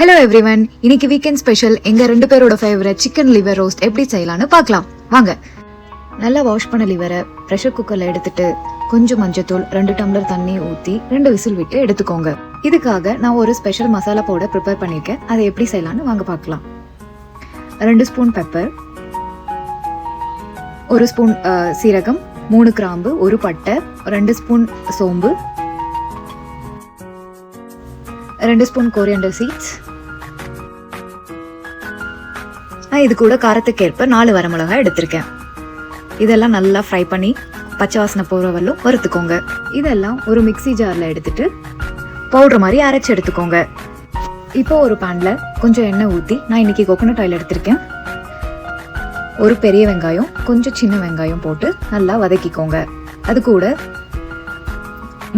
Hello everyone, இன்னைக்கு weekend special எங்க 2 பேரோட ஃபேவரட் சிக்கன் லிவர் ரோஸ்ட் எப்படி செய்யலாம்னு பார்க்கலாம் வாங்க. நல்லா வாஷ் பண்ண லிவரை ப்ரெஷர் குக்கர்ல எடுத்துட்டு கொஞ்சம் மஞ்சத்தூள் 2 டம்ளர் தண்ணி ஊற்றி 2 விசில் விட்டு எடுத்துக்கோங்க. இதுக்காக நான் ஒரு ஸ்பெஷல் மசாலா பவுடர் ப்ரிப்பேர் பண்ணியிருக்கேன். அதை எப்படி செய்யலாம்னு வாங்க பார்க்கலாம். 2 ஸ்பூன் பெப்பர், 1 ஸ்பூன் சீரகம், 3 கிராம்பு, 1 பட்டை, 2 ஸ்பூன் சோம்பு, 2 ஸ்பூன் கோரியண்டர் சீட்ஸ். இது கூட காரத்துக்கேற்ப 4 வரமிளகாய் எடுத்திருக்கேன். இதெல்லாம் நல்லா ஃப்ரை பண்ணி பச்சை வாசனை போகிற வரலும் வறுத்துக்கோங்க. இதெல்லாம் ஒரு மிக்சி ஜாரில் எடுத்துட்டு பவுடர் மாதிரி அரைச்சி எடுத்துக்கோங்க. இப்போ ஒரு பேனில் கொஞ்சம் எண்ணெய் ஊற்றி நான் இன்னைக்கு கோகோனட் ஆயில் எடுத்திருக்கேன். ஒரு பெரிய வெங்காயம், கொஞ்சம் சின்ன வெங்காயம் போட்டு நல்லா வதக்கிக்கோங்க. அது கூட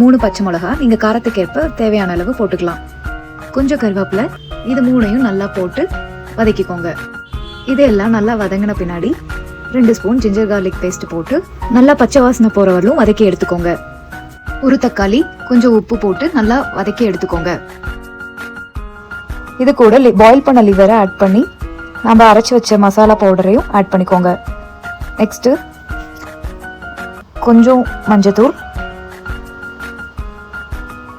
3 பச்சை மிளகா, நீங்கள் காரத்துக்கேற்ப தேவையான அளவு போட்டுக்கலாம். கொஞ்சம் கருவேப்பிலை, இது 3ஐயும் நல்லா போட்டு வதக்கிக்கோங்க. இதெல்லாம் நல்லா வதங்கின பின்னாடி 2 ஸ்பூன் ஜிஞ்சர் கார்லிக் பேஸ்ட் போட்டு நல்லா பச்சை வாசனை போகிற வரலும் வதக்கி எடுத்துக்கோங்க. ஒரு தக்காளி, கொஞ்சம் உப்பு போட்டு நல்லா வதக்கி எடுத்துக்கோங்க. இது கூட பாயில் பண்ண லிவரை ஆட் பண்ணி நம்ம அரைச்சி வச்ச மசாலா பவுடரையும் ஆட் பண்ணிக்கோங்க. நெக்ஸ்ட்டு கொஞ்சம் மஞ்சத்தூள்,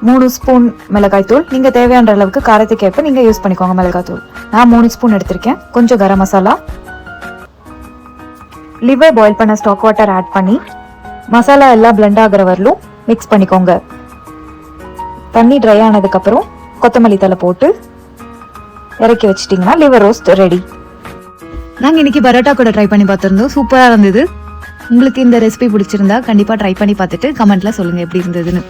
3 ஸ்பூன் மிளகாய்த்தூள், நீங்கள் தேவையான அளவுக்கு காரத்துக்கேற்ப நீங்கள் யூஸ் பண்ணிக்கோங்க மிளகாய்த்தூள். நான் 3 ஸ்பூன் எடுத்திருக்கேன். கொஞ்சம் கரம் மசாலா, லிவர் பாயில் பண்ண ஸ்டாக் வாட்டர் ஆட் பண்ணி மசாலா எல்லாம் பிளெண்ட் ஆகிற வரலும் மிக்ஸ் பண்ணிக்கோங்க. தண்ணி ட்ரை ஆனதுக்கப்புறம் கொத்தமல்லி தலை போட்டு இறக்கி வச்சிட்டிங்கன்னா லிவர் ரோஸ்ட் ரெடி. நாங்கள் இன்னைக்கு பரோட்டா கூட ட்ரை பண்ணி பார்த்துருந்தோம். சூப்பராக இருந்தது. உங்களுக்கு இந்த ரெசிபி பிடிச்சிருந்தா கண்டிப்பாக ட்ரை பண்ணி பார்த்துட்டு கமெண்ட்ல சொல்லுங்கள் எப்படி இருந்ததுன்னு.